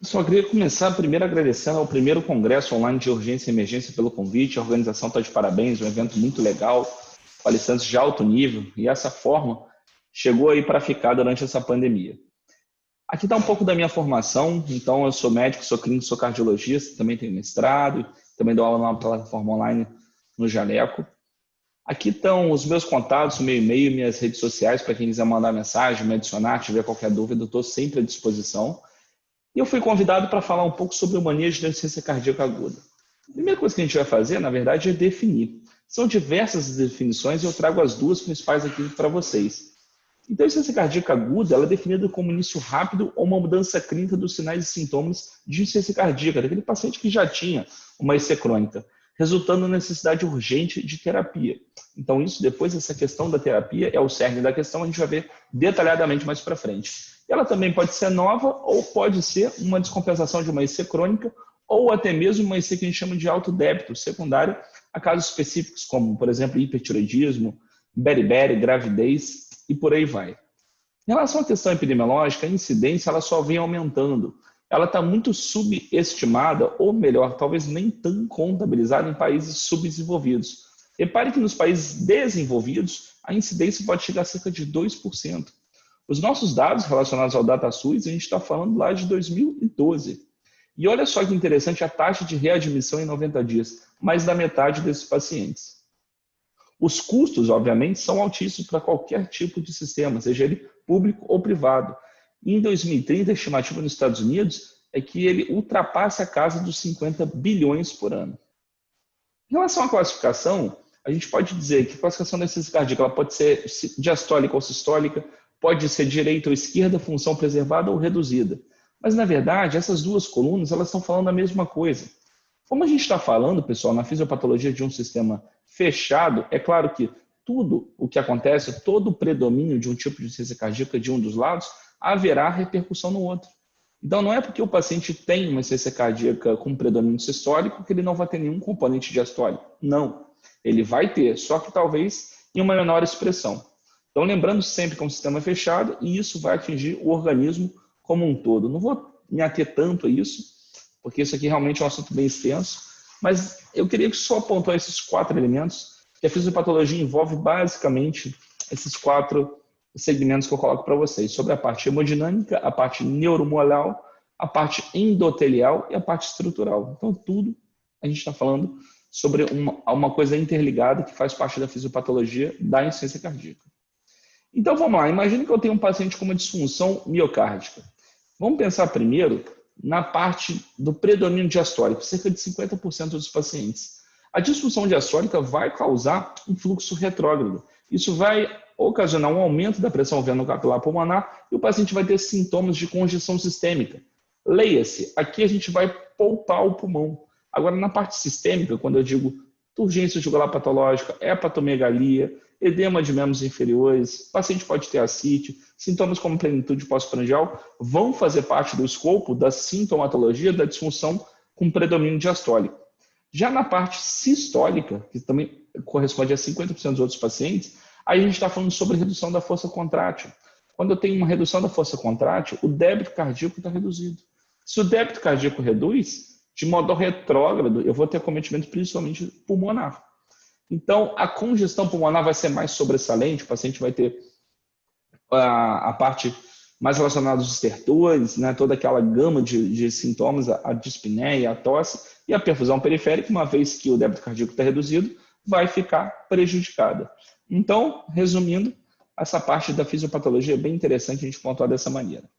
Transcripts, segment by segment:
Só queria começar primeiro agradecendo ao primeiro Congresso Online de Urgência e Emergência pelo convite. A organização está de parabéns, um evento muito legal, palestrantes de alto nível, e essa forma chegou aí para ficar durante essa pandemia. Aqui está um pouco da minha formação. Então eu sou médico, sou clínico, sou cardiologista, também tenho mestrado, também dou aula numa plataforma online no Jaleco. Aqui estão os meus contatos, o meu e-mail, minhas redes sociais, para quem quiser mandar mensagem, me adicionar, tiver qualquer dúvida, eu estou sempre à disposição. E eu fui convidado para falar um pouco sobre o manejo da insuficiência cardíaca aguda. A primeira coisa que a gente vai fazer, na verdade, é definir. São diversas definições e eu trago as duas principais aqui para vocês. Então, a insuficiência cardíaca aguda ela é definida como início rápido ou uma mudança clínica dos sinais e sintomas de insuficiência cardíaca, daquele paciente que já tinha uma IC crônica, resultando na necessidade urgente de terapia. Então, isso depois, essa questão da terapia é o cerne da questão, a gente vai ver detalhadamente mais para frente. Ela também pode ser nova ou pode ser uma descompensação de uma IC crônica ou até mesmo uma IC que a gente chama de alto débito secundário a casos específicos, como, por exemplo, hipertiroidismo, beriberi, gravidez e por aí vai. Em relação à questão epidemiológica, a incidência ela só vem aumentando. Ela está muito subestimada, ou melhor, talvez nem tão contabilizada em países subdesenvolvidos. Repare que nos países desenvolvidos, a incidência pode chegar a cerca de 2%. Os nossos dados relacionados ao DataSUS, a gente está falando lá de 2012. E olha só que interessante a taxa de readmissão em 90 dias, mais da metade desses pacientes. Os custos, obviamente, são altíssimos para qualquer tipo de sistema, seja ele público ou privado. E em 2030, a estimativa nos Estados Unidos é que ele ultrapasse a casa dos 50 bilhões por ano. Em relação à classificação, a gente pode dizer que a classificação da insuficiência cardíaca ela pode ser diastólica ou sistólica, pode ser direita ou esquerda, função preservada ou reduzida. Mas, na verdade, essas duas colunas elas estão falando a mesma coisa. Como a gente está falando, pessoal, na fisiopatologia de um sistema fechado, é claro que tudo o que acontece, todo o predomínio de um tipo de insuficiência cardíaca de um dos lados, haverá repercussão no outro. Então, não é porque o paciente tem uma insuficiência cardíaca com predomínio sistólico que ele não vai ter nenhum componente diastólico. Não. Ele vai ter, só que talvez em uma menor expressão. Então, lembrando sempre que é um sistema fechado e isso vai atingir o organismo como um todo. Não vou me ater tanto a isso, porque isso aqui realmente é um assunto bem extenso, mas eu queria só apontar esses 4 elementos, que a fisiopatologia envolve basicamente esses 4 segmentos que eu coloco para vocês, sobre a parte hemodinâmica, a parte neuromoral, a parte endotelial e a parte estrutural. Então, tudo a gente está falando sobre uma coisa interligada que faz parte da fisiopatologia da insuficiência cardíaca. Então, vamos lá. Imagine que eu tenho um paciente com uma disfunção miocárdica. Vamos pensar primeiro na parte do predomínio diastólico, cerca de 50% dos pacientes. A disfunção diastólica vai causar um fluxo retrógrado. Isso vai ocasionar um aumento da pressão veno-capilar pulmonar e o paciente vai ter sintomas de congestão sistêmica. Leia-se, aqui a gente vai poupar o pulmão. Agora, na parte sistêmica, quando eu digo urgência jugular patológica, hepatomegalia, edema de membros inferiores, o paciente pode ter ascite, sintomas como plenitude pós-prandial vão fazer parte do escopo da sintomatologia da disfunção com predomínio diastólico. Já na parte sistólica, que também corresponde a 50% dos outros pacientes, aí a gente está falando sobre redução da força contrátil. Quando eu tenho uma redução da força contrátil, o débito cardíaco está reduzido. Se o débito cardíaco reduz, de modo retrógrado, eu vou ter acometimento principalmente pulmonar. Então, a congestão pulmonar vai ser mais sobressalente, o paciente vai ter a parte mais relacionada aos estertores, né, toda aquela gama de sintomas, a dispneia, a tosse, e a perfusão periférica, uma vez que o débito cardíaco está reduzido, vai ficar prejudicada. Então, resumindo, essa parte da fisiopatologia é bem interessante a gente pontuar dessa maneira.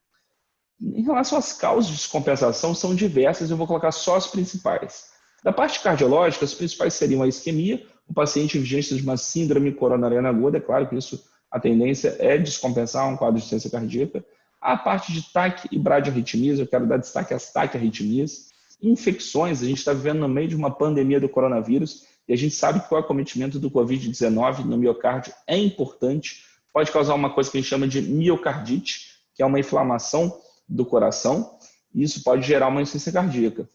Em relação às causas de descompensação, são diversas, eu vou colocar só as principais. Da parte cardiológica, as principais seriam a isquemia, o paciente vigente de uma síndrome coronariana aguda, é claro que isso, a tendência é descompensar um quadro de insuficiência cardíaca. A parte de TAC e bradiarritmias, eu quero dar destaque às taquiarritmias. Infecções, a gente está vivendo no meio de uma pandemia do coronavírus e a gente sabe que o acometimento do Covid-19 no miocárdio é importante, pode causar uma coisa que a gente chama de miocardite, que é uma inflamação do coração, e isso pode gerar uma insuficiência cardíaca.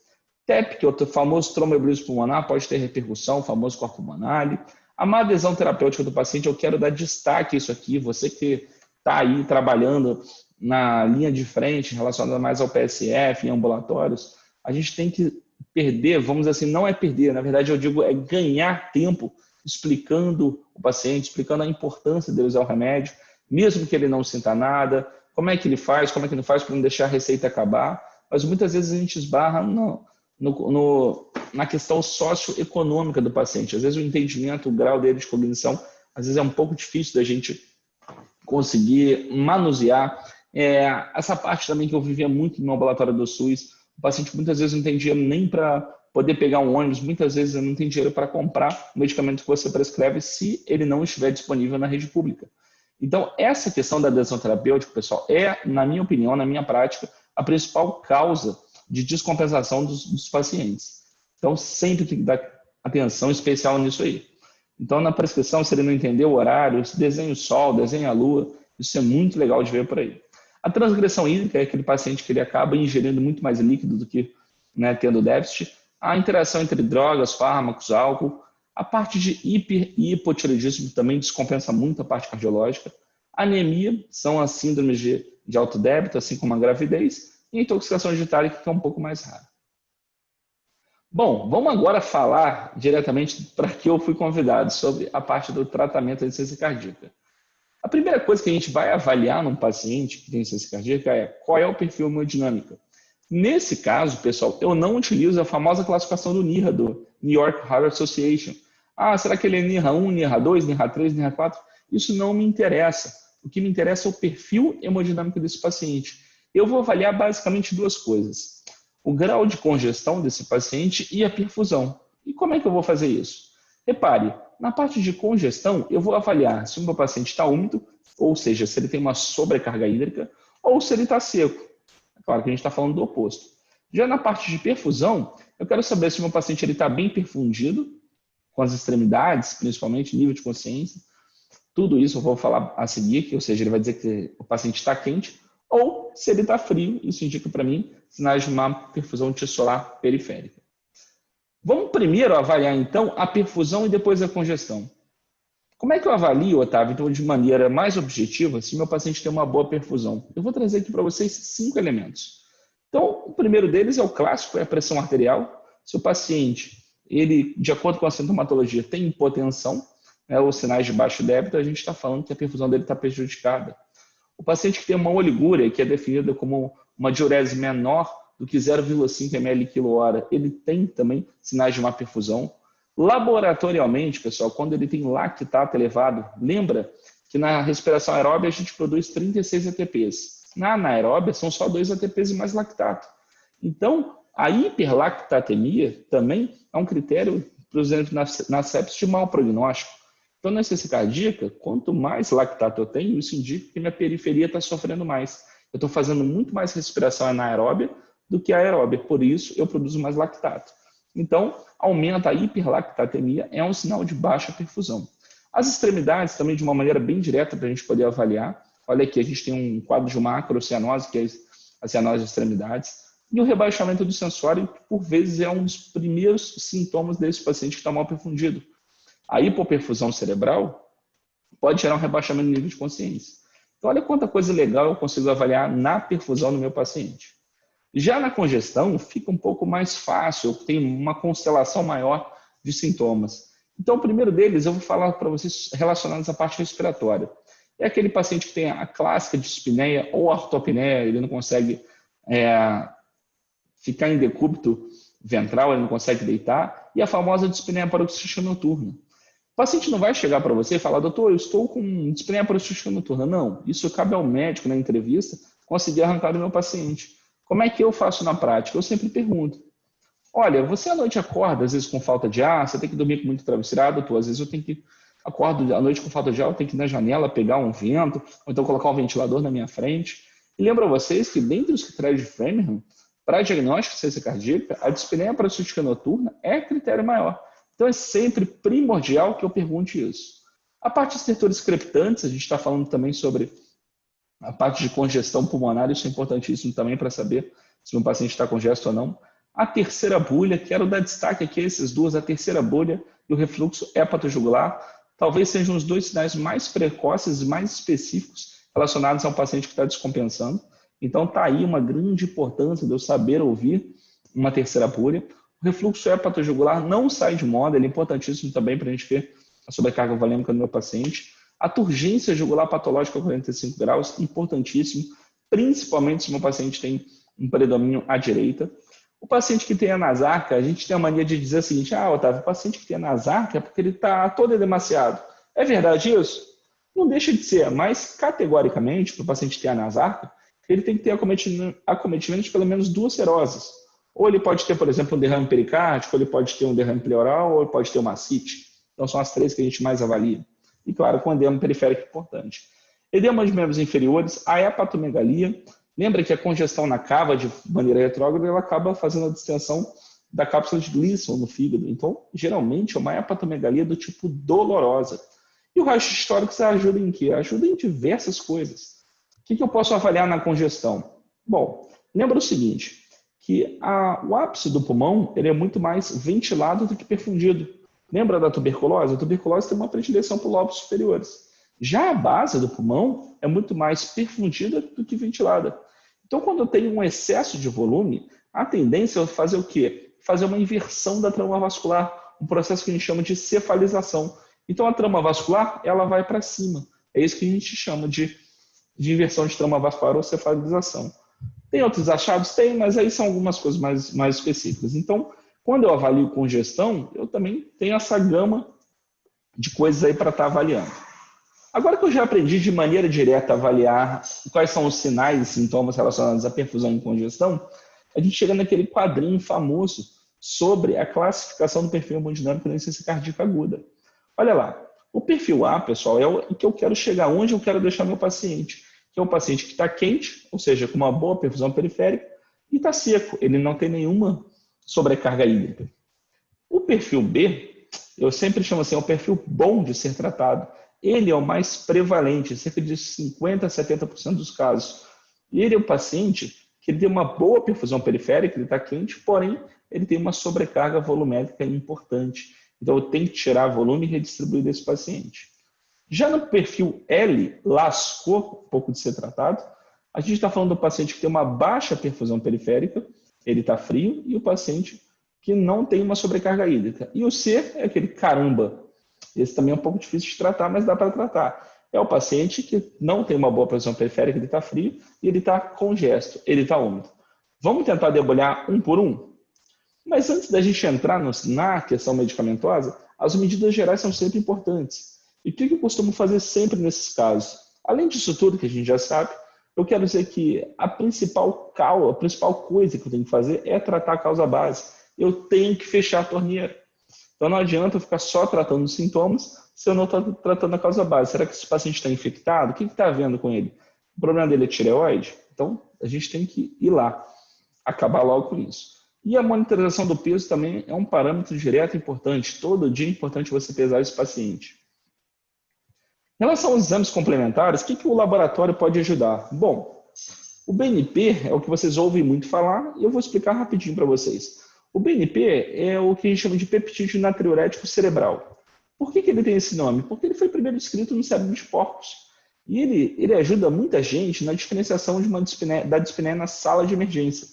TEP, que é o famoso tromboembolismo pulmonar, pode ter repercussão, o famoso corpo pulmonar. A má adesão terapêutica do paciente, eu quero dar destaque a isso aqui, você que está aí trabalhando na linha de frente, relacionada mais ao PSF, em ambulatórios, a gente tem que perder, vamos dizer assim, não é perder, na verdade eu digo é ganhar tempo explicando o paciente, explicando a importância de usar o remédio, mesmo que ele não sinta nada, como é que ele faz, como é que não faz para não deixar a receita acabar, mas muitas vezes a gente esbarra na questão socioeconômica do paciente. Às vezes o entendimento, o grau dele de cognição, às vezes é um pouco difícil da gente conseguir manusear. Essa parte também que eu vivia muito no ambulatório do SUS, o paciente muitas vezes não tem dinheiro nem para poder pegar um ônibus, muitas vezes não tem dinheiro para comprar o medicamento que você prescreve se ele não estiver disponível na rede pública. Então, essa questão da adesão terapêutica, pessoal, na minha opinião, na minha prática, a principal causa de descompensação dos pacientes. Então, sempre tem que dar atenção especial nisso aí. Então, na prescrição, se ele não entender o horário, desenha o sol, desenha a lua, isso é muito legal de ver por aí. A transgressão hídrica é aquele paciente que ele acaba ingerindo muito mais líquido do que, né, tendo déficit. A interação entre drogas, fármacos, álcool. A parte de hiper e hipotireoidismo também descompensa muito a parte cardiológica. Anemia são as síndromes de alto débito, assim como a gravidez. E a intoxicação digetálica, que é um pouco mais rara. Bom, vamos agora falar diretamente para que eu fui convidado sobre a parte do tratamento da insuficiência cardíaca. A primeira coisa que a gente vai avaliar num paciente que tem insuficiência cardíaca é qual é o perfil hemodinâmico. Nesse caso, pessoal, eu não utilizo a famosa classificação do NIRA, do New York Heart Association. Será que ele é NIRA 1, NIRA 2, NIRA 3, NIRA 4? Isso não me interessa. O que me interessa é o perfil hemodinâmico desse paciente. Eu vou avaliar basicamente duas coisas. O grau de congestão desse paciente e a perfusão. E como é que eu vou fazer isso? Repare, na parte de congestão, eu vou avaliar se o meu paciente está úmido, ou seja, se ele tem uma sobrecarga hídrica, ou se ele está seco. É claro que a gente está falando do oposto. Já na parte de perfusão, eu quero saber se o meu paciente está bem perfundido, com as extremidades, principalmente nível de consciência. Tudo isso eu vou falar a seguir, ou seja, ele vai dizer que o paciente está quente, ou se ele está frio, isso indica para mim sinais de uma perfusão tissular periférica. Vamos primeiro avaliar, então, a perfusão e depois a congestão. Como é que eu avalio, Otávio, então, de maneira mais objetiva, se meu paciente tem uma boa perfusão? Eu vou trazer aqui para vocês 5 elementos. Então, o primeiro deles é o clássico, é a pressão arterial. Se o paciente, ele, de acordo com a sintomatologia, tem hipotensão, ou sinais de baixo débito, a gente está falando que a perfusão dele está prejudicada. O paciente que tem uma oligúria, que é definida como uma diurese menor do que 0,5 ml/kh, ele tem também sinais de má perfusão. Laboratorialmente, pessoal, quando ele tem lactato elevado, lembra que na respiração aeróbia a gente produz 36 ATPs. Na anaeróbia são só 2 ATPs e mais lactato. Então, a hiperlactatemia também é um critério, por exemplo, na sepsis de mau prognóstico. Então, na insuficiência cardíaca, quanto mais lactato eu tenho, isso indica que minha periferia está sofrendo mais. Eu estou fazendo muito mais respiração anaeróbia do que aeróbia, por isso eu produzo mais lactato. Então, aumenta a hiperlactatemia, é um sinal de baixa perfusão. As extremidades também, de uma maneira bem direta para a gente poder avaliar. Olha aqui, a gente tem um quadro de macrocianose, que é a cianose de extremidades, e o rebaixamento do sensório, que por vezes é um dos primeiros sintomas desse paciente que está mal perfundido. A hipoperfusão cerebral pode gerar um rebaixamento do nível de consciência. Então, olha quanta coisa legal eu consigo avaliar na perfusão do meu paciente. Já na congestão, fica um pouco mais fácil, eu tenho uma constelação maior de sintomas. Então, o primeiro deles, eu vou falar para vocês relacionados à parte respiratória. É aquele paciente que tem a clássica dispneia ou ortopneia, ele não consegue ficar em decúbito ventral, ele não consegue deitar, e a famosa dispneia paroxística noturna. O paciente não vai chegar para você e falar, doutor, eu estou com dispneia paroxística noturna. Não, isso cabe ao médico na entrevista conseguir arrancar do meu paciente. Como é que eu faço na prática? Eu sempre pergunto. Olha, você à noite acorda, às vezes com falta de ar, você tem que dormir com muito travesseirado, doutor, às vezes eu tenho que acordo à noite com falta de ar, eu tenho que ir na janela pegar um vento, ou então colocar um ventilador na minha frente. E lembro a vocês que dentre os critérios de Framingham, para diagnóstico de insuficiência cardíaca, a dispneia paroxística noturna é critério maior. Então é sempre primordial que eu pergunte isso. A parte de estertores crepitantes, a gente está falando também sobre a parte de congestão pulmonar, isso é importantíssimo também para saber se um paciente está congesto ou não. A terceira bolha, quero dar destaque aqui a esses duas, a terceira bolha e o refluxo hepatojugular, talvez sejam os dois sinais mais precoces e mais específicos relacionados a um paciente que está descompensando. Então, está aí uma grande importância de eu saber ouvir uma terceira apúria. O refluxo hepatojugular não sai de moda, ele é importantíssimo também para a gente ver a sobrecarga volêmica do meu paciente. A turgência jugular patológica a 45 graus, importantíssimo, principalmente se o meu paciente tem um predomínio à direita. O paciente que tem anasarca, a gente tem a mania de dizer o seguinte: Otávio, o paciente que tem anasarca é porque ele está todo edemaciado. É verdade isso? Não deixa de ser, mas categoricamente, para o paciente ter anasarca, ele tem que ter acometimento de pelo menos 2 seroses. Ou ele pode ter, por exemplo, um derrame pericárdico, ou ele pode ter um derrame pleural, ou ele pode ter uma ascite. Então, são as 3 que a gente mais avalia. E, claro, com edema periférico importante. Edema de membros inferiores, a hepatomegalia. Lembra que a congestão na cava, de maneira retrógrada, ela acaba fazendo a distensão da cápsula de Gleason no fígado. Então, geralmente, é uma hepatomegalia do tipo dolorosa. E o raio-x histórico ajuda em quê? Ajuda em diversas coisas. O que eu posso avaliar na congestão? Bom, lembra o seguinte, que o ápice do pulmão ele é muito mais ventilado do que perfundido. Lembra da tuberculose? A tuberculose tem uma predileção por lobos superiores. Já a base do pulmão é muito mais perfundida do que ventilada. Então, quando eu tenho um excesso de volume, a tendência é fazer o quê? Fazer uma inversão da trama vascular, um processo que a gente chama de cefalização. Então, a trama vascular ela vai para cima. É isso que a gente chama de inversão de trama vascular ou cefalização. Tem outros achados? Tem, mas aí são algumas coisas mais específicas. Então, quando eu avalio congestão, eu também tenho essa gama de coisas aí para estar avaliando. Agora que eu já aprendi de maneira direta a avaliar quais são os sinais e sintomas relacionados à perfusão e congestão, a gente chega naquele quadrinho famoso sobre a classificação do perfil hemodinâmico da insuficiência cardíaca aguda. Olha lá, o perfil A, pessoal, é o que eu quero chegar, onde eu quero deixar meu paciente, que é um paciente que está quente, ou seja, com uma boa perfusão periférica, e está seco, ele não tem nenhuma sobrecarga hídrica. O perfil B, eu sempre chamo assim, é o perfil bom de ser tratado. Ele é o mais prevalente, cerca de 50% a 70% dos casos. E ele é um paciente que ele tem uma boa perfusão periférica, ele está quente, porém, ele tem uma sobrecarga volumétrica importante. Então, eu tenho que tirar volume e redistribuir desse paciente. Já no perfil L, lascou um pouco de ser tratado, a gente está falando do paciente que tem uma baixa perfusão periférica, ele está frio, e o paciente que não tem uma sobrecarga hídrica. E o C é aquele caramba. Esse também é um pouco difícil de tratar, mas dá para tratar. É o paciente que não tem uma boa perfusão periférica, ele está frio, e ele está congesto, ele está úmido. Vamos tentar debulhar um por um? Mas antes da gente entrar na questão medicamentosa, as medidas gerais são sempre importantes. E o que eu costumo fazer sempre nesses casos? Além disso tudo que a gente já sabe, eu quero dizer que a principal coisa que eu tenho que fazer é tratar a causa base. Eu tenho que fechar a torneira. Então não adianta eu ficar só tratando os sintomas se eu não estou tratando a causa base. Será que esse paciente está infectado? O que está havendo com ele? O problema dele é tireoide? Então a gente tem que ir lá, acabar logo com isso. E a monitorização do peso também é um parâmetro direto importante. Todo dia é importante você pesar esse paciente. Em relação aos exames complementares, o que o laboratório pode ajudar? Bom, o BNP é o que vocês ouvem muito falar e eu vou explicar rapidinho para vocês. O BNP é o que a gente chama de peptídeo natriurético cerebral. Por que ele tem esse nome? Porque ele foi primeiro descrito no cérebro de porcos. E ele ajuda muita gente na diferenciação da dispneia na sala de emergência.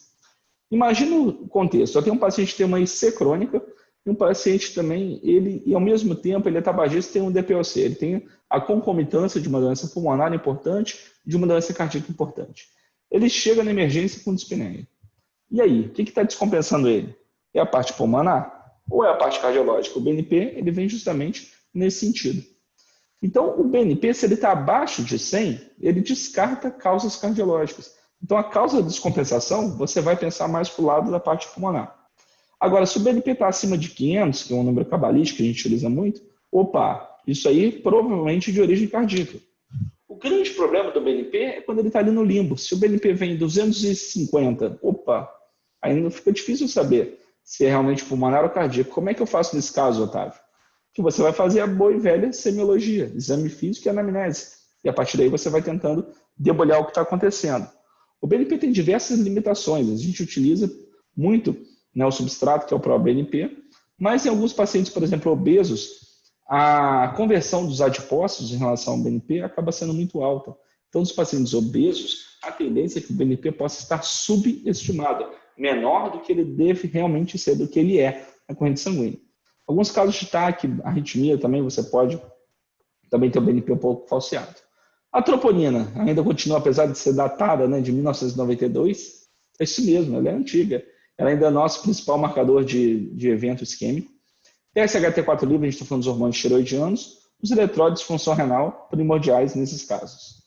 Imagina o contexto. Eu tenho um paciente que tem uma IC crônica e um paciente também, e ao mesmo tempo ele é tabagista e tem um DPOC. Ele tem a concomitância de uma doença pulmonar importante e de uma doença cardíaca importante. Ele chega na emergência com dispneia. E aí, o que está descompensando ele? É a parte pulmonar ou é a parte cardiológica? O BNP ele vem justamente nesse sentido. Então, o BNP, se ele está abaixo de 100, ele descarta causas cardiológicas. Então, a causa da descompensação, você vai pensar mais para o lado da parte pulmonar. Agora, se o BNP está acima de 500, que é um número cabalístico que a gente utiliza muito, isso aí provavelmente de origem cardíaca. O grande problema do BNP é quando ele está ali no limbo. Se o BNP vem em 250, ainda fica difícil saber se é realmente pulmonar ou cardíaco. Como é que eu faço nesse caso, Otávio? Que você vai fazer a boa e velha semiologia, exame físico e anamnese. E a partir daí você vai tentando debulhar o que está acontecendo. O BNP tem diversas limitações. A gente utiliza muito o substrato, que é o próprio BNP, mas em alguns pacientes, por exemplo, obesos, a conversão dos adipócitos em relação ao BNP acaba sendo muito alta. Então, nos pacientes obesos, a tendência é que o BNP possa estar subestimado, menor do que ele deve realmente ser, do que ele é na corrente sanguínea. Alguns casos de TAC, arritmia também, você pode também ter o BNP um pouco falseado. A troponina ainda continua, apesar de ser datada, né, de 1992, é isso mesmo, ela é antiga. Ela ainda é nosso principal marcador de evento isquêmico. TSHT4 livre, a gente está falando dos hormônios tiroidianos, os eletrólitos de função renal primordiais nesses casos.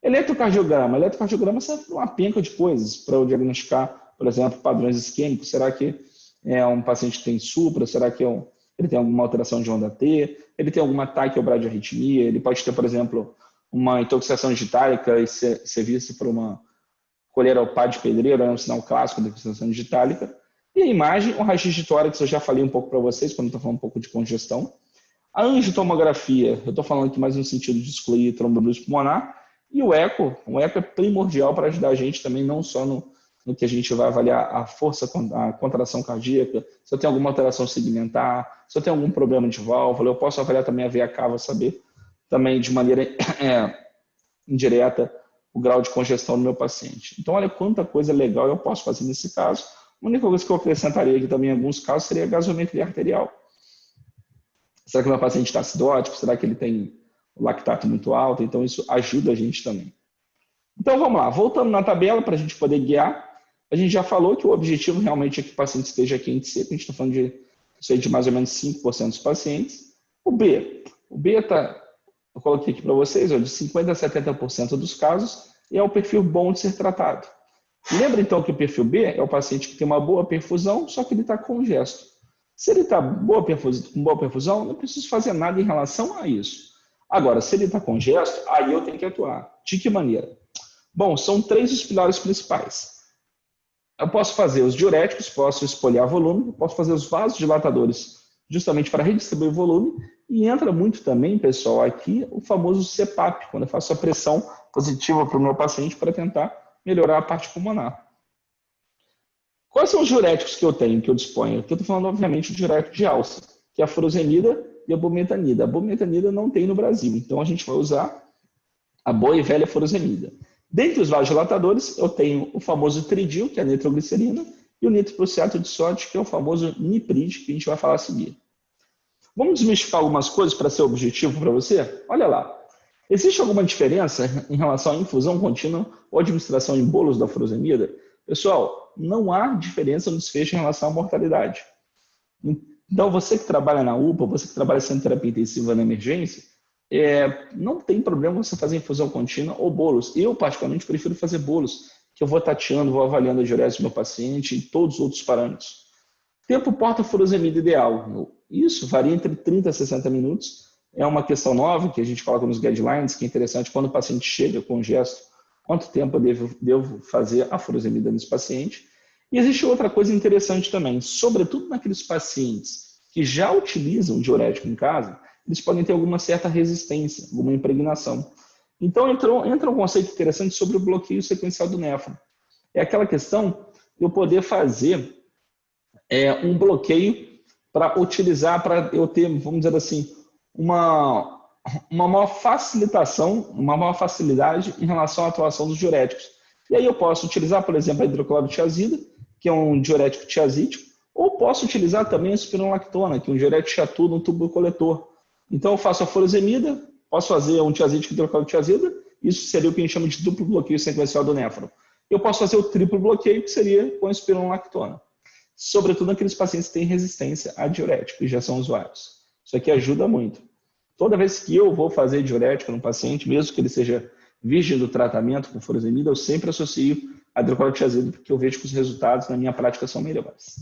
Eletrocardiograma. Eletrocardiograma serve para uma penca de coisas, para eu diagnosticar, por exemplo, padrões isquêmicos. Será que é um paciente que tem supra? Será que ele tem alguma alteração de onda T? Ele tem alguma taquibradiarritmia? Ele pode ter, por exemplo, uma intoxicação digitálica e ser visto por uma colher ao pá de pedreiro, é um sinal clássico da intoxicação digitálica. E a imagem, o raio-x de tórax, eu já falei um pouco para vocês, quando estou falando um pouco de congestão. A angiotomografia, eu estou falando aqui mais no sentido de excluir tromboembolismo pulmonar. E o eco é primordial para ajudar a gente também, não só no que a gente vai avaliar a força, a contração cardíaca, se eu tenho alguma alteração segmentar, se eu tenho algum problema de válvula, eu posso avaliar também a veia cava, saber também de maneira indireta o grau de congestão do meu paciente. Então, olha quanta coisa legal eu posso fazer nesse caso. A única coisa que eu acrescentaria aqui também em alguns casos seria a gasometria arterial. Será que o meu paciente está acidótico? Será que ele tem o lactato muito alto? Então, isso ajuda a gente também. Então, vamos lá. Voltando na tabela para a gente poder guiar. A gente já falou que o objetivo realmente é que o paciente esteja quente seco. A gente está falando de mais ou menos 5% dos pacientes. O B está... Eu coloquei aqui para vocês, de 50% a 70% dos casos, e é o perfil bom de ser tratado. Lembra, então, que o perfil B é o paciente que tem uma boa perfusão, só que ele está congesto. Se ele está com boa perfusão, não preciso fazer nada em relação a isso. Agora, se ele está congesto, aí eu tenho que atuar. De que maneira? Bom, são 3 os pilares principais. Eu posso fazer os diuréticos, posso espoliar volume, posso fazer os vasodilatadores, justamente para redistribuir volume, e entra muito também, pessoal, aqui o famoso CPAP, quando eu faço a pressão positiva para o meu paciente para tentar melhorar a parte pulmonar. Quais são os diuréticos que eu tenho, que eu disponho? Aqui eu estou falando, obviamente, do diurético de alça, que é a furosemida e a bumetanida. A bumetanida não tem no Brasil, então a gente vai usar a boa e velha furosemida. Dentre os vasodilatadores, eu tenho o famoso tridil, que é a nitroglicerina, e o nitroprusiato de sódio, que é o famoso niprid, que a gente vai falar a seguir. Vamos desmistificar algumas coisas para ser objetivo para você? Olha lá. Existe alguma diferença em relação à infusão contínua ou administração em bolos da furosemida? Pessoal, não há diferença no desfecho em relação à mortalidade. Então, você que trabalha na UPA, você que trabalha em terapia intensiva na emergência, não tem problema você fazer infusão contínua ou bolos. Eu, particularmente, prefiro fazer bolos, que eu vou tateando, vou avaliando a diurese do meu paciente e todos os outros parâmetros. Tempo porta-furosemida ideal. Isso varia entre 30 a 60 minutos. É uma questão nova que a gente coloca nos guidelines, que é interessante quando o paciente chega com gesto, quanto tempo eu devo fazer a furosemida nesse paciente. E existe outra coisa interessante também, sobretudo naqueles pacientes que já utilizam diurético em casa, eles podem ter alguma certa resistência, alguma impregnação. Então entra um conceito interessante sobre o bloqueio sequencial do néfron. É aquela questão de eu poder fazer um bloqueio para utilizar, para eu ter, vamos dizer assim, uma maior facilitação, uma maior facilidade em relação à atuação dos diuréticos. E aí eu posso utilizar, por exemplo, a hidroclorotiazida, que é um diurético tiazídico, ou posso utilizar também a spironolactona, que é um diurético chatudo, um tubo coletor. Então eu faço a furosemida, posso fazer um tiazídico hidroclorotiazida, isso seria o que a gente chama de duplo bloqueio sequencial do néfron. Eu posso fazer o triplo bloqueio, que seria com a spironolactona. Sobretudo naqueles pacientes que têm resistência a diurético e já são usuários. Isso aqui ajuda muito. Toda vez que eu vou fazer diurético no paciente, mesmo que ele seja virgem do tratamento com furosemida, eu sempre associo a hidroclorotiazida, porque eu vejo que os resultados na minha prática são melhores.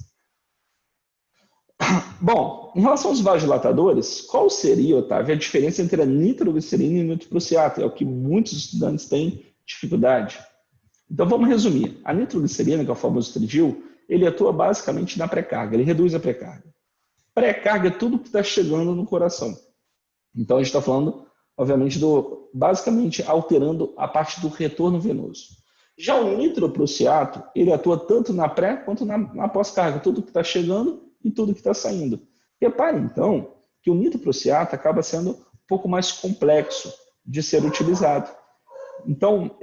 Bom, em relação aos vasodilatadores, qual seria, Otávio, a diferença entre a nitroglicerina e o nitroprusiato? É o que muitos estudantes têm dificuldade. Então vamos resumir. A nitroglicerina, que é o famoso tridil, ele atua basicamente na pré-carga, ele reduz a pré-carga. Pré-carga é tudo que está chegando no coração. Então a gente está falando, obviamente, basicamente alterando a parte do retorno venoso. Já o nitroprusiato, ele atua tanto na pré quanto na pós-carga, tudo que está chegando e tudo que está saindo. Repare, então, que o nitroprusiato acaba sendo um pouco mais complexo de ser utilizado. Então,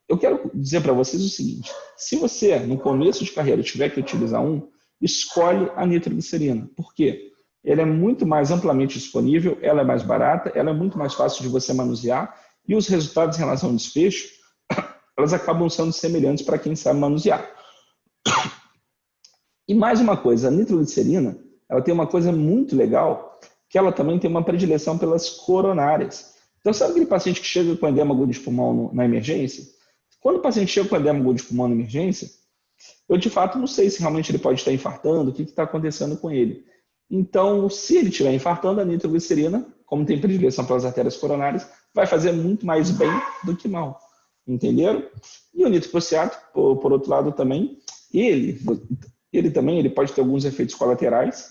eu quero dizer para vocês o seguinte, se você, no começo de carreira, tiver que utilizar escolhe a nitroglicerina. Por quê? Ela é muito mais amplamente disponível, ela é mais barata, ela é muito mais fácil de você manusear e os resultados em relação ao desfecho, elas acabam sendo semelhantes para quem sabe manusear. E mais uma coisa, a nitroglicerina, ela tem uma coisa muito legal, que ela também tem uma predileção pelas coronárias. Então, sabe aquele paciente que chega com edema agudo de pulmão na emergência? Quando o paciente chega com edema agudo de pulmão na emergência, eu de fato não sei se realmente ele pode estar infartando, o que está acontecendo com ele. Então, se ele estiver infartando, a nitroglicerina, como tem predileção pelas artérias coronárias, vai fazer muito mais bem do que mal. Entenderam? E o nitroprusiato, por outro lado, também, ele também pode ter alguns efeitos colaterais,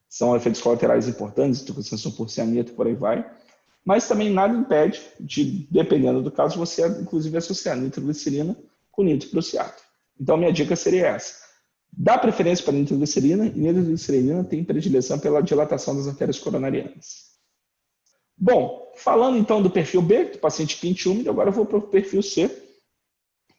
são efeitos colaterais importantes, intoxicação por cianeto, por aí vai, mas também nada impede de, dependendo do caso, você inclusive associar nitroglicerina com nitroprusiato. Então, minha dica seria essa. Dá preferência para a nitroglicerina, e a nitroglicerina tem predileção pela dilatação das artérias coronarianas. Bom, falando então do perfil B, do paciente quente úmido, agora eu vou para o perfil C.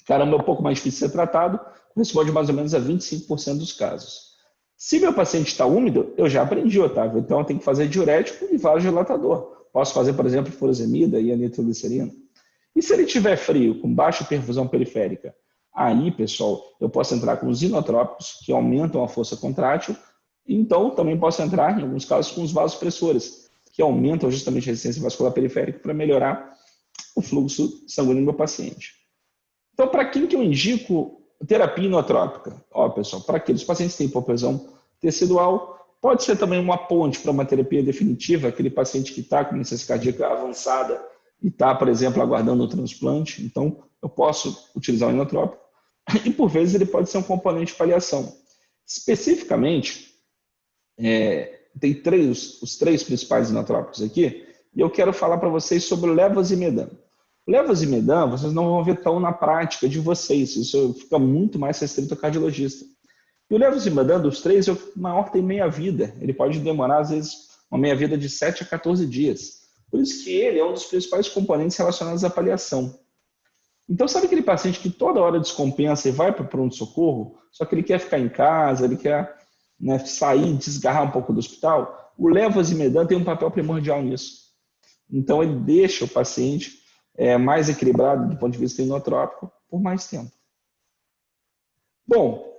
Caramba, é um pouco mais difícil de ser tratado, corresponde mais ou menos a 25% dos casos. Se meu paciente está úmido, eu já aprendi, Otávio, então eu tenho que fazer diurético e vasodilatador. Posso fazer, por exemplo, furosemida e a nitroglicerina. E se ele tiver frio, com baixa perfusão periférica? Aí, pessoal, eu posso entrar com os inotrópicos, que aumentam a força contrátil, então também posso entrar, em alguns casos, com os vasopressores, que aumentam justamente a resistência vascular periférica para melhorar o fluxo sanguíneo do meu paciente. Então, para quem que eu indico terapia inotrópica? Pessoal, para aqueles pacientes que têm hipopressão tecidual, pode ser também uma ponte para uma terapia definitiva, aquele paciente que está com necessidade cardíaca avançada e está, por exemplo, aguardando o transplante. Então, eu posso utilizar o inotrópico. E, por vezes, ele pode ser um componente de paliação. Especificamente, tem os três principais inotrópicos aqui, e eu quero falar para vocês sobre o levosimedan. O levosimedan, vocês não vão ver tão na prática de vocês, isso fica muito mais restrito ao cardiologista. E o levosimedan, dos três, o maior tem meia-vida. Ele pode demorar, às vezes, uma meia-vida de 7 a 14 dias. Por isso que ele é um dos principais componentes relacionados à paliação. Então, sabe aquele paciente que toda hora descompensa e vai para o pronto-socorro, só que ele quer ficar em casa, ele quer sair, desgarrar um pouco do hospital? O levosimedan tem um papel primordial nisso. Então, ele deixa o paciente mais equilibrado do ponto de vista inotrópico por mais tempo. Bom,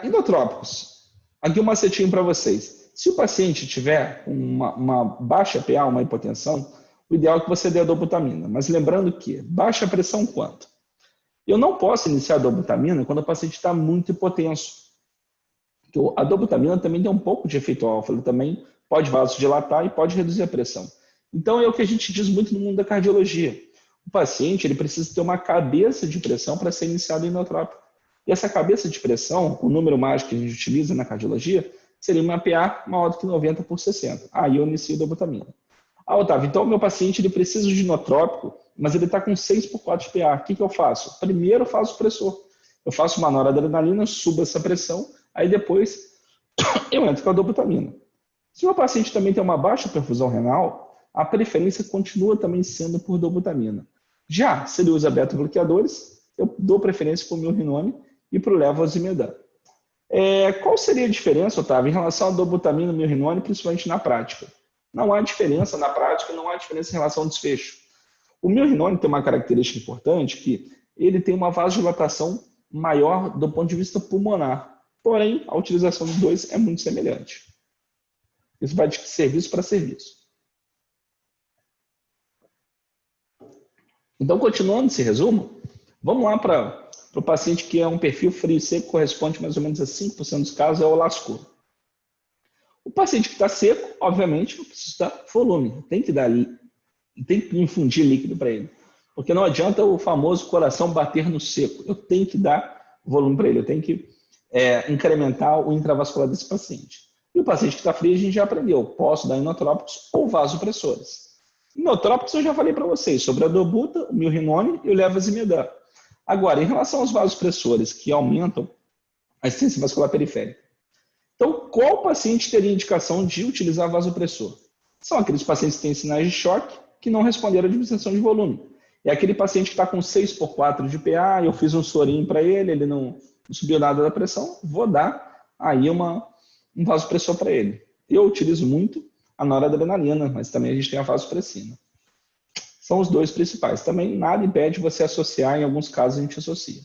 inotrópicos. Aqui um macetinho para vocês. Se o paciente tiver uma baixa PA, uma hipotensão, o ideal é que você dê a dobutamina. Mas lembrando que baixa pressão quanto? Eu não posso iniciar a dobutamina quando o paciente está muito hipotenso. A dobutamina também tem um pouco de efeito alfa, ela também pode vasodilatar e pode reduzir a pressão. Então é o que a gente diz muito no mundo da cardiologia. O paciente ele precisa ter uma cabeça de pressão para ser iniciado em inotrópico. E essa cabeça de pressão, o número mágico que a gente utiliza na cardiologia, seria uma PA maior do que 90 por 60. Aí eu inicio a dobutamina. Otávio, então o meu paciente ele precisa de inotrópico, mas ele está com 6 por 4 de PA. O que eu faço? Primeiro eu faço o pressor. Eu faço uma noradrenalina, subo essa pressão, aí depois eu entro com a dobutamina. Se o meu paciente também tem uma baixa perfusão renal, a preferência continua também sendo por dobutamina. Já se ele usa beta-bloqueadores, eu dou preferência para o milrinone e para o levosimedan. Qual seria a diferença, Otávio, em relação à dobutamina e milrinone, principalmente na prática? Não há diferença na prática, não há diferença em relação ao desfecho. O milrinone tem uma característica importante que ele tem uma vasodilatação maior do ponto de vista pulmonar. Porém, a utilização dos dois é muito semelhante. Isso vai de serviço para serviço. Então, continuando esse resumo, vamos lá para o paciente que é um perfil frio e seco, corresponde mais ou menos a 5% dos casos, é o lascou. O paciente que está seco, obviamente, precisa dar volume, tem que infundir líquido para ele. Porque não adianta o famoso coração bater no seco, eu tenho que dar volume para ele, eu tenho que incrementar o intravascular desse paciente. E o paciente que está frio, a gente já aprendeu, posso dar inotrópicos ou vasopressores. Inotrópicos eu já falei para vocês, sobre a dobuta, o milrinone e o levosimedan. Agora, em relação aos vasopressores que aumentam a assistência vascular periférica. Então, qual paciente teria indicação de utilizar vasopressor? São aqueles pacientes que têm sinais de choque que não responderam à administração de volume. É aquele paciente que está com 6/4 de PA, eu fiz um sorinho para ele, ele não subiu nada da pressão, vou dar aí um vasopressor para ele. Eu utilizo muito a noradrenalina, mas também a gente tem a vasopressina. São os dois principais. Também nada impede você associar, em alguns casos a gente associa.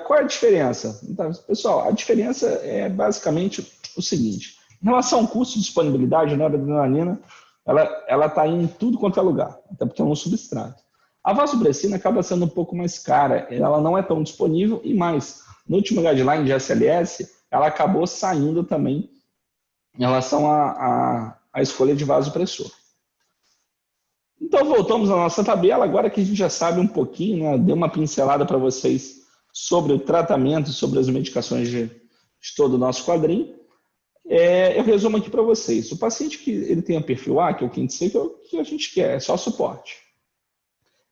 Qual é a diferença? Então, pessoal, a diferença é basicamente o seguinte. Em relação ao custo de disponibilidade, a noradrenalina, ela está em tudo quanto é lugar, até porque é um substrato. A vasopressina acaba sendo um pouco mais cara, ela não é tão disponível e mais, no último guideline de SLS, ela acabou saindo também em relação à escolha de vasopressor. Então, voltamos à nossa tabela, agora que a gente já sabe um pouquinho, né, deu uma pincelada para vocês sobre o tratamento, sobre as medicações de todo o nosso quadrinho. Eu resumo aqui para vocês. O paciente que ele tem o perfil A, que é o quente seco, é o que a gente quer, é só suporte.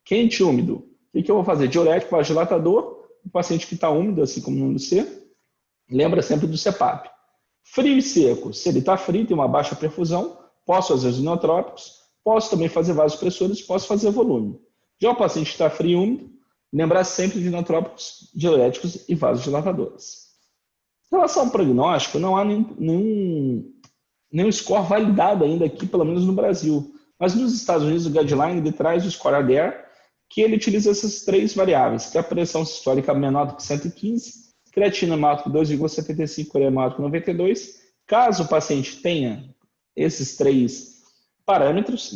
Quente e úmido, o que eu vou fazer? Diurético, vasodilatador. O paciente que está úmido, assim como no C, lembra sempre do CPAP. Frio e seco, se ele está frio, tem uma baixa perfusão, posso fazer os inotrópicos, posso também fazer vasopressores, posso fazer volume. Já o paciente que está frio e úmido, lembrar sempre de inotrópicos, diuréticos e vasodilatadores. Em relação ao prognóstico, não há nenhum score validado ainda aqui, pelo menos no Brasil. Mas nos Estados Unidos, o guideline ele traz o score ADAIR, que ele utiliza essas três variáveis, que é a pressão sistólica menor do que 115, creatina maior do que 2,75, ureia maior do que 92. Caso o paciente tenha esses três parâmetros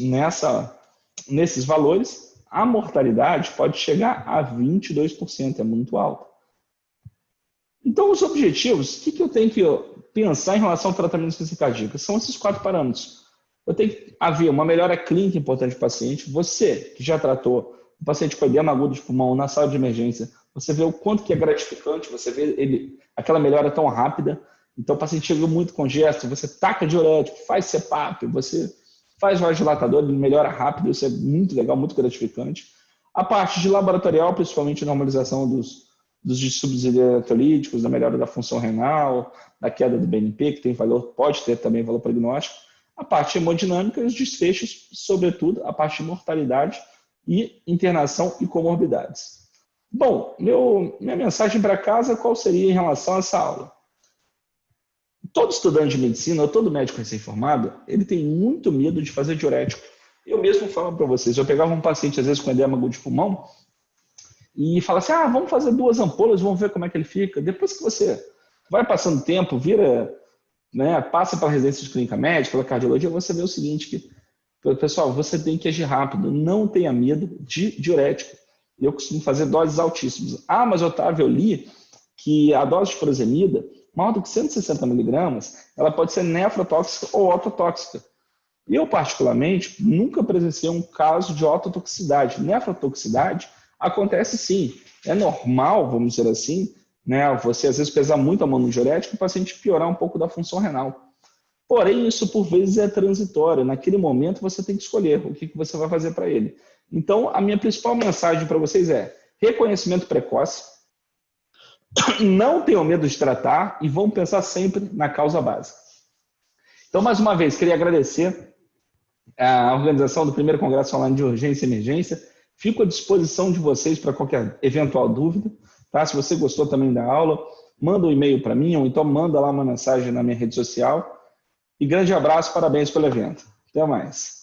nesses valores, a mortalidade pode chegar a 22%, é muito alto. Então, os objetivos, o que eu tenho que pensar em relação ao tratamento de insuficiência cardíaca? São esses 4 parâmetros. Eu tenho que haver uma melhora clínica importante do paciente. Você, que já tratou um paciente com edema agudo de pulmão na sala de emergência, você vê o quanto que é gratificante, você vê aquela melhora tão rápida. Então, o paciente chega muito congesto, você taca diurético, faz CPAP, você faz vasodilatador, ele melhora rápido, isso é muito legal, muito gratificante. A parte de laboratorial, principalmente a normalização dos distúrbios eletrolíticos, da melhora da função renal, da queda do BNP, que tem valor, pode ter também valor prognóstico. A parte hemodinâmica e os desfechos, sobretudo a parte de mortalidade e internação e comorbidades. Bom, minha mensagem para casa, qual seria em relação a essa aula? Todo estudante de medicina, ou todo médico recém-formado, ele tem muito medo de fazer diurético. Eu mesmo falo para vocês, eu pegava um paciente, às vezes, com edema agudo de pulmão, e fala assim, vamos fazer 2 ampolas, vamos ver como é que ele fica. Depois que você vai passando tempo, passa pela residência de clínica médica, pela cardiologia, você vê o seguinte, que, pessoal, você tem que agir rápido, não tenha medo de diurético. Eu costumo fazer doses altíssimas. Mas Otávio, eu li que a dose de furosemida, maior do que 160 miligramas, ela pode ser nefrotóxica ou ototóxica. Eu, particularmente, nunca presenciei um caso de ototoxicidade. Nefrotoxicidade acontece sim. É normal, vamos dizer assim, você às vezes pesar muito a mão no diurético e o paciente piorar um pouco da função renal. Porém, isso por vezes é transitório. Naquele momento você tem que escolher o que você vai fazer para ele. Então, a minha principal mensagem para vocês é reconhecimento precoce, não tenham medo de tratar e vão pensar sempre na causa básica. Então, mais uma vez, queria agradecer a organização do primeiro Congresso Online de Urgência e Emergência. Fico à disposição de vocês para qualquer eventual dúvida. Tá? Se você gostou também da aula, manda um e-mail para mim ou então manda lá uma mensagem na minha rede social. E grande abraço, parabéns pelo evento. Até mais.